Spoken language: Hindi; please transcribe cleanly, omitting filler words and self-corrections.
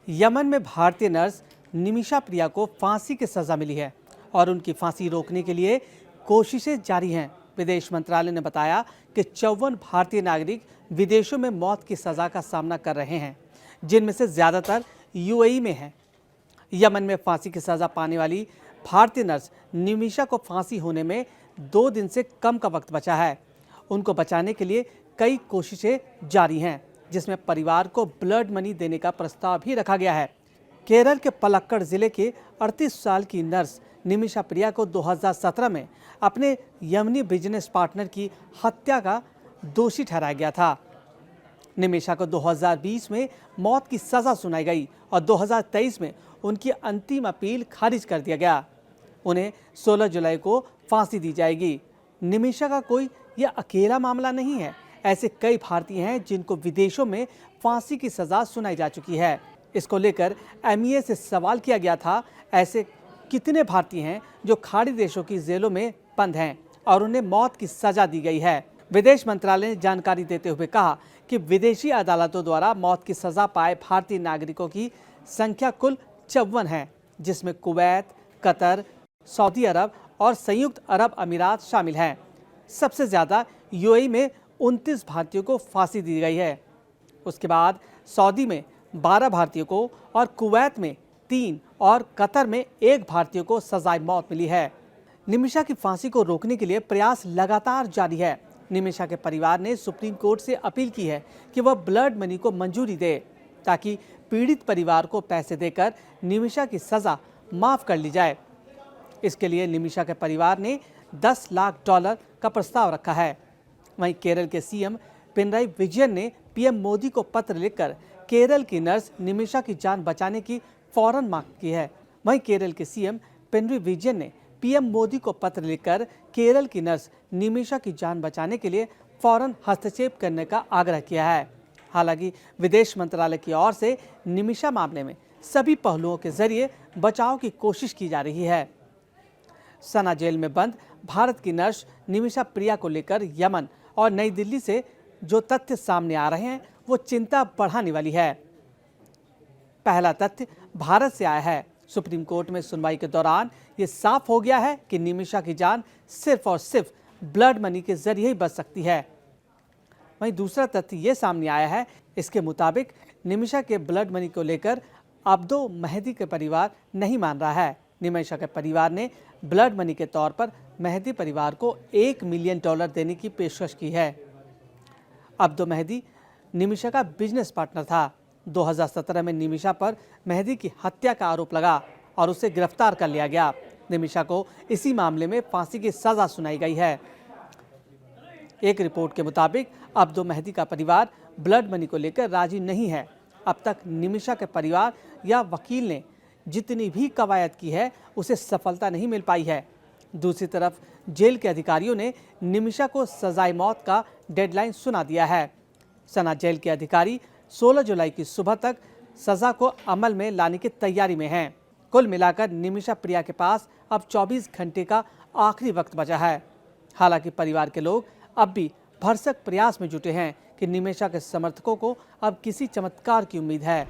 यमन में भारतीय नर्स निमिषा प्रिया को फांसी की सजा मिली है और उनकी फांसी रोकने के लिए कोशिशें जारी हैं। विदेश मंत्रालय ने बताया कि 54 भारतीय नागरिक विदेशों में मौत की सजा का सामना कर रहे हैं, जिनमें से ज्यादातर यूएई में हैं। यमन में फांसी की सजा पाने वाली भारतीय नर्स निमिषा को फांसी होने में 2 दिन से कम का वक्त बचा है। उनको बचाने के लिए कई कोशिशें जारी हैं, जिसमें परिवार को ब्लड मनी देने का प्रस्ताव भी रखा गया है। केरल के पलक्कड़ जिले के 38 साल की नर्स निमिषा प्रिया को 2017 में अपने यमनी बिजनेस पार्टनर की हत्या का दोषी ठहराया गया था। निमिषा को 2020 में मौत की सजा सुनाई गई और 2023 में उनकी अंतिम अपील खारिज कर दिया गया। उन्हें 16 जुलाई को फांसी दी जाएगी। निमिषा का कोई यह अकेला मामला नहीं है। ऐसे कई भारतीय हैं जिनको विदेशों में फांसी की सजा सुनाई जा चुकी है। इसको लेकर एमईए से सवाल किया गया था, ऐसे कितने भारतीय हैं जो खाड़ी देशों की जेलों में बंद हैं और उन्हें मौत की सजा दी गई है। विदेश मंत्रालय ने जानकारी देते हुए कहा कि विदेशी अदालतों द्वारा मौत की सजा पाए भारतीय नागरिकों की संख्या कुल 54 है, जिसमें कुवैत, कतर, सऊदी अरब और संयुक्त अरब अमीरात शामिल हैं। सबसे ज़्यादा यूएई में 29 भारतीयों को फांसी दी गई है। उसके बाद सऊदी में 12 भारतीयों को और कुवैत में 3 और कतर में 1 भारतीय को सजाए मौत मिली है। निमिषा की फांसी को रोकने के लिए प्रयास लगातार जारी है। निमिषा के परिवार ने सुप्रीम कोर्ट से अपील की है कि वह ब्लड मनी को मंजूरी दे, ताकि पीड़ित परिवार को पैसे देकर निमिषा की सजा माफ कर ली जाए। इसके लिए निमिषा के परिवार ने $10 लाख का प्रस्ताव रखा है। वहीं केरल के सीएम पिनराई विजयन ने पीएम मोदी को पत्र लिखकर केरल की नर्स निमिषा की जान बचाने की फौरन मांग की है। वहीं केरल के सीएम पिनराई विजयन ने पीएम मोदी को पत्र लिखकर केरल की नर्स निमिषा की जान बचाने के लिए फौरन हस्तक्षेप करने का आग्रह किया है। हालांकि विदेश मंत्रालय की ओर से निमिषा मामले में सभी पहलुओं के जरिए बचाव की कोशिश की जा रही है। सना जेल में बंद भारत की नर्स निमिषा प्रिया को लेकर यमन और नई दिल्ली से जो तथ्य सामने आ रहे हैं वो चिंता बढ़ाने वाली है। पहला तथ्य भारत से आया है। सुप्रीम कोर्ट में सुनवाई के दौरान ये साफ हो गया है कि निमिषा की जान सिर्फ और सिर्फ ब्लड मनी के जरिए ही बच सकती है। वहीं दूसरा तथ्य ये सामने आया है, इसके मुताबिक निमिषा के ब्लड मनी को लेकर अब्दो मेहदी के परिवार नहीं मान रहा है। निमिषा के परिवार ने ब्लड मनी के तौर पर मेहदी परिवार को $1 मिलियन देने की पेशकश की है। अब्दो मेहदी निमिषा का बिजनेस पार्टनर था। 2017 में निमिषा पर मेहदी की हत्या का आरोप लगा और उसे गिरफ्तार कर लिया गया। निमिषा को इसी मामले में फांसी की सजा सुनाई गई है। एक रिपोर्ट के मुताबिक अब्दो मेहदी का परिवार ब्लड मनी को लेकर राजी नहीं है। अब तक निमिषा के परिवार या वकील ने जितनी भी कवायद की है उसे सफलता नहीं मिल पाई है। दूसरी तरफ जेल के अधिकारियों ने निमिषा को सजाए मौत का डेडलाइन सुना दिया है। सना जेल के अधिकारी 16 जुलाई की सुबह तक सजा को अमल में लाने की तैयारी में हैं। कुल मिलाकर निमिषा प्रिया के पास अब 24 घंटे का आखिरी वक्त बचा है। हालांकि परिवार के लोग अब भी भरसक प्रयास में जुटे हैं कि निमिषा के समर्थकों को अब किसी चमत्कार की उम्मीद है।